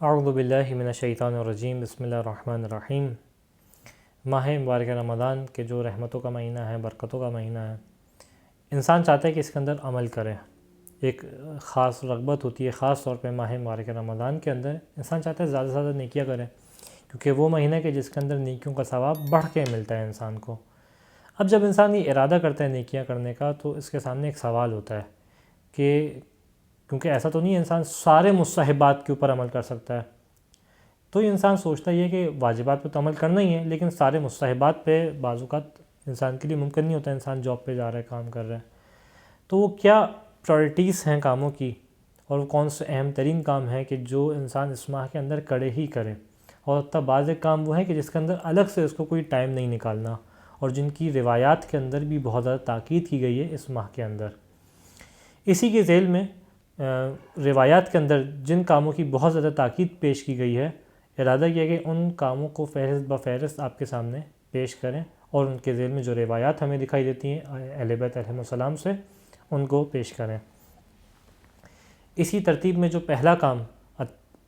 اعوذ باللہ من الشیطان الرجیم، بسم اللہ الرحمن الرحیم۔ ماہ مبارک رمضان کے جو رحمتوں کا مہینہ ہے، برکتوں کا مہینہ ہے، انسان چاہتا ہے کہ اس کے اندر عمل کرے۔ ایک خاص رغبت ہوتی ہے، خاص طور پہ ماہ مبارک رمضان کے اندر انسان چاہتا ہے زیادہ سے زیادہ نیکیاں کرے، کیونکہ وہ مہینہ ہے کہ جس کے اندر نیکیوں کا ثواب بڑھ کے ملتا ہے انسان کو۔ اب جب انسان یہ ارادہ کرتا ہے نیکیاں کرنے کا، تو اس کے سامنے ایک سوال ہوتا ہے کہ کیونکہ ایسا تو نہیں ہے انسان سارے مستحبات کے اوپر عمل کر سکتا ہے، تو یہ انسان سوچتا ہے کہ واجبات پہ تو عمل کرنا ہی ہے، لیکن سارے مستحبات پہ بعض اوقات انسان کے لیے ممکن نہیں ہوتا۔ انسان جاب پہ جا رہا ہے، کام کر رہا ہے، تو وہ کیا پرائرٹیز ہیں کاموں کی، اور کون سے اہم ترین کام ہیں کہ جو انسان اس ماہ کے اندر کرے ہی کرے۔ اور تب بعض ایک کام وہ ہیں کہ جس کے اندر الگ سے اس کو کوئی ٹائم نہیں نکالنا، اور جن کی روایات کے اندر بھی بہت زیادہ تاکید کی گئی ہے اس ماہ کے اندر۔ اسی کے ذیل میں روایات کے اندر جن کاموں کی بہت زیادہ تاکید پیش کی گئی ہے، ارادہ کیا کہ ان کاموں کو فہرست بفہرست آپ کے سامنے پیش کریں، اور ان کے ذیل میں جو روایات ہمیں دکھائی دیتی ہیں اہل بیت علیہم السلام سے، ان کو پیش کریں۔ اسی ترتیب میں جو پہلا کام،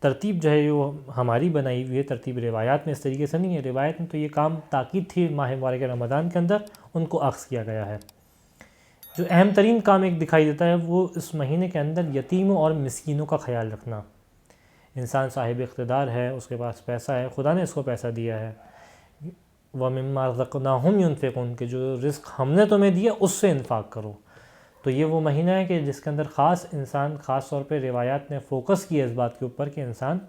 ترتیب جو ہے وہ ہماری بنائی ہوئی ہے، ترتیب روایات میں اس طریقے سے نہیں ہے۔ روایت میں تو یہ کام تاکید تھی ماہ مبارک رمضان کے اندر، ان کو اخذ کیا گیا ہے۔ جو اہم ترین کام ایک دکھائی دیتا ہے وہ اس مہینے کے اندر یتیموں اور مسکینوں کا خیال رکھنا۔ انسان صاحب اقتدار ہے، اس کے پاس پیسہ ہے، خدا نے اس کو پیسہ دیا ہے، وَمِمَّا رَزَقْنَاهُمْ يُنْفِقُونَ کہ جو رزق ہم نے تمہیں دیا اس سے انفاق کرو۔ تو یہ وہ مہینہ ہے کہ جس کے اندر خاص طور پہ روایات نے فوکس کیا اس بات کے اوپر کہ انسان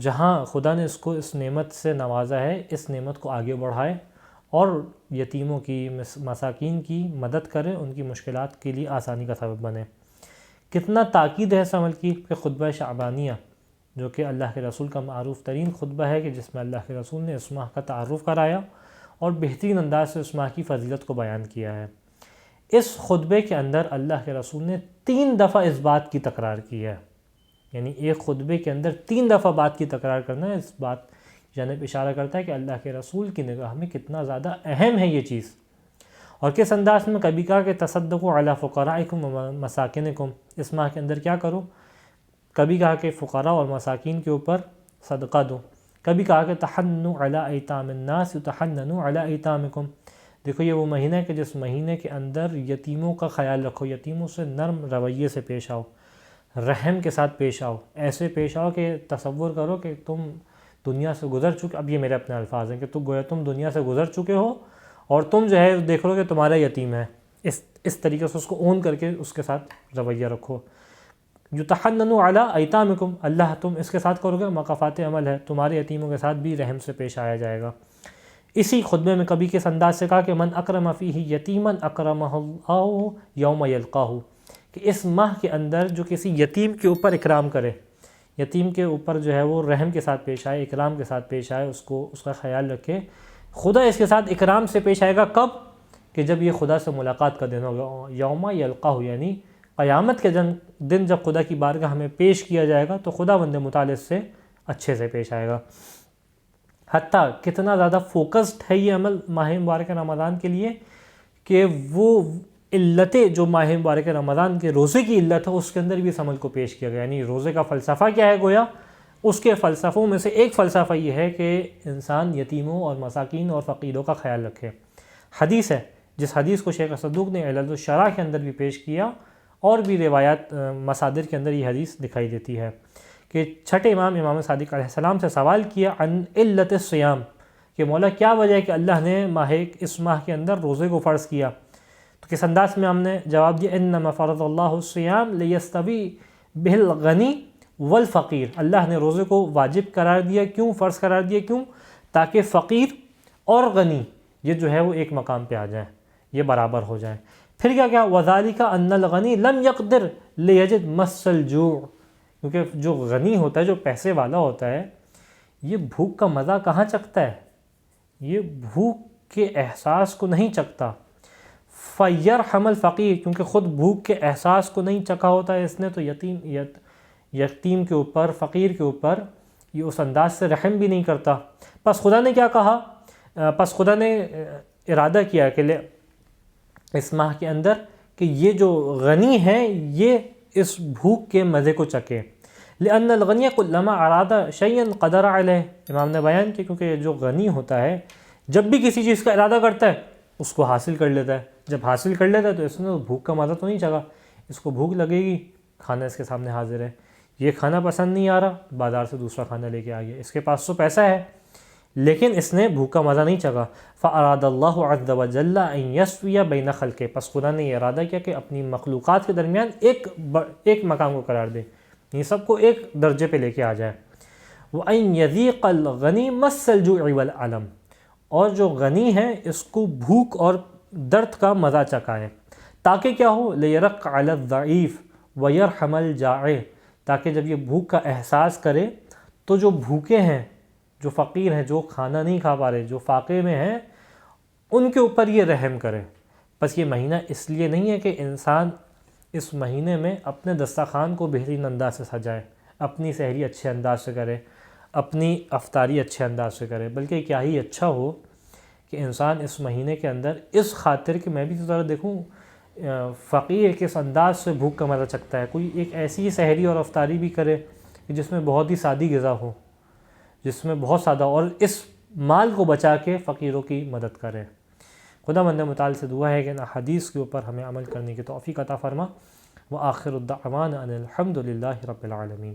جہاں خدا نے اس کو اس نعمت سے نوازا ہے، اس نعمت کو آگے بڑھائے اور یتیموں کی، مساکین کی مدد کرے، ان کی مشکلات کے لیے آسانی کا سبب بنے۔ کتنا تاکید ہے اس عمل کی کہ خطبہ شعبانیہ، جو کہ اللہ کے رسول کا معروف ترین خطبہ ہے، کہ جس میں اللہ کے رسول نے اس ماہ کا تعارف کرایا اور بہترین انداز سے اس ماہ کی فضیلت کو بیان کیا ہے۔ اس خطبے کے اندر اللہ کے رسول نے 3 دفعہ اس بات کی تکرار کی ہے، یعنی ایک خطبے کے اندر 3 دفعہ بات کی تکرار کرنا ہے، اس بات کی جانب اشارہ کرتا ہے کہ اللہ کے رسول کی نگاہ میں کتنا زیادہ اہم ہے یہ چیز۔ اور کس انداز میں کبھی کہا کہ تصدقوا علی فقرائکم و مساکنکم، اس ماہ کے اندر کیا کرو، کبھی کہا کہ فقراء اور مساکین کے اوپر صدقہ دو، کبھی کہا کہ تحنوا علی ایتام الناس تحننوا علی ایتامکم۔ دیکھو یہ وہ مہینہ ہے کہ جس مہینے کے اندر یتیموں کا خیال رکھو، یتیموں سے نرم رویے سے پیش آؤ، رحم کے ساتھ پیش آؤ، ایسے پیش آؤ کہ تصور کرو کہ تم دنیا سے گزر چکے، اب یہ میرے اپنے الفاظ ہیں، کہ تم دنیا سے گزر چکے ہو اور تم جو ہے دیکھ لو کہ تمہارا یتیم ہے، اس طریقے سے اس کو اون کر کے اس کے ساتھ رویہ رکھو۔ یتحننوا علی ایتامکم، اللہ تم اس کے ساتھ کرو گے، مقافات عمل ہے، تمہارے یتیموں کے ساتھ بھی رحم سے پیش آیا جائے گا۔ اسی خطبے میں کبھی کس انداز سے کہا کہ من اکرم فیہ یتیما اکرمہ اللہ یوم یلقاہ، کہ اس ماہ کے اندر جو کسی یتیم کے اوپر اکرام کرے، یتیم کے اوپر جو ہے وہ رحم کے ساتھ پیش آئے، اکرام کے ساتھ پیش آئے، اس کا خیال رکھے، خدا اس کے ساتھ اکرام سے پیش آئے گا۔ کب؟ کہ جب یہ خدا سے ملاقات کا دن ہوگا، یوم یلقاہ، یعنی قیامت کے دن جب خدا کی بارگاہ ہمیں پیش کیا جائے گا تو خدا بند متعال سے اچھے سے پیش آئے گا۔ حتیٰ کتنا زیادہ فوکسڈ ہے یہ عمل ماہ مبارک رمضان کے لیے کہ وہ علتیں جو ماہ مبارک رمضان کے روزے کی علت ہے اس کے اندر بھی اس عمل کو پیش کیا گیا۔ یعنی روزے کا فلسفہ کیا ہے، گویا اس کے فلسفوں میں سے ایک فلسفہ یہ ہے کہ انسان یتیموں اور مساکین اور فقیروں کا خیال رکھے۔ حدیث ہے، جس حدیث کو شیخ صدوق نے علل الشرح کے اندر بھی پیش کیا، اور بھی روایات مصادر کے اندر یہ حدیث دکھائی دیتی ہے کہ چھٹے امام صادق علیہ السلام سے سوال کیا عن علت الصیام، کہ مولا کیا وجہ ہے کہ اللہ نے اس ماہ کے اندر روزے کو فرض کیا؟ تو کس انداز میں ہم نے جواب دیا، انما فرض اللہ الصیام لیستوی بہ الغنی والفقیر، اللہ نے روزے کو واجب قرار دیا، کیوں فرض قرار دیا، کیوں؟ تاکہ فقیر اور غنی یہ جو ہے وہ ایک مقام پہ آ جائیں، یہ برابر ہو جائیں۔ پھر کیا وذالک ان الغنی لم یقدر لیجد مس الجوع، کیونکہ جو غنی ہوتا ہے، جو پیسے والا ہوتا ہے، یہ بھوک کا مزہ کہاں چکھتا ہے، یہ بھوک کے احساس کو نہیں چکھتا۔ فیرحم الفقیر، کیونکہ خود بھوک کے احساس کو نہیں چکھا ہوتا ہے اس نے، تو یتیم کے اوپر، فقیر کے اوپر یہ اس انداز سے رحم بھی نہیں کرتا۔ پس خدا نے کیا کہا، پس خدا نے ارادہ کیا کہ اس ماہ کے اندر کہ یہ جو غنی ہے یہ اس بھوک کے مزے کو چکے، لأن الغنی کلما اراد شیئا قدر علیہ، امام نے بیان کیا کیونکہ جو غنی ہوتا ہے جب بھی کسی چیز کا ارادہ کرتا ہے اس کو حاصل کر لیتا ہے، جب حاصل کر لیتا ہے تو اس نے بھوک کا مزہ تو نہیں چکھا، اس کو بھوک لگے گی، کھانا اس کے سامنے حاضر ہے، یہ کھانا پسند نہیں آ رہا، بازار سے دوسرا کھانا لے کے آ گیا، اس کے پاس تو پیسہ ہے لیکن اس نے بھوک کا مزہ نہیں چکھا۔ فَأَرَادَ اللَّهُ عَزَّ وَجَلَّ أَن يَسْوِيَ بَيْنَ خَلْقِهِ، پس خدا نے یہ ارادہ کیا کہ اپنی مخلوقات کے درمیان ایک مقام کو قرار دے، یہ سب کو ایک درجے پہ لے کے آ جائے۔ وَأَن يَذِيقَ الْغَنِي مَسَّ الْجُوعِ وَالْأَلَمِ، اور جو غنی ہے اس کو بھوک اور درد کا مزہ چکھائے، تاکہ کیا ہو، لِيَرَقَّ عَلَى الضَّعِيفِ وَيَرْحَمَ الْجَائِعِ، تاکہ جب یہ بھوک کا احساس کرے تو جو بھوکے ہیں، جو فقیر ہیں، جو کھانا نہیں کھا پا رہے، جو فاقے میں ہیں، ان کے اوپر یہ رحم کرے۔ بس یہ مہینہ اس لیے نہیں ہے کہ انسان اس مہینے میں اپنے دسترخوان کو بہترین انداز سے سجائے، اپنی سحری اچھے انداز سے کرے، اپنی افطاری اچھے انداز سے کرے، بلکہ کیا ہی اچھا ہو کہ انسان اس مہینے کے اندر اس خاطر کہ میں بھی تو ذرا دیکھوں فقیر کس انداز سے بھوک کا مزہ چکھتا ہے، کوئی ایک ایسی سحری اور افطاری بھی کرے کہ جس میں بہت ہی سادی غذا ہو، جس میں بہت سادہ، اور اس مال کو بچا کے فقیروں کی مدد کرے۔ خدا مند متعال سے دعا ہے کہ ان حدیث کے اوپر ہمیں عمل کرنے کی توفیق عطا فرما۔ وآخر الدعوانا ان الحمد للہ رب العالمین۔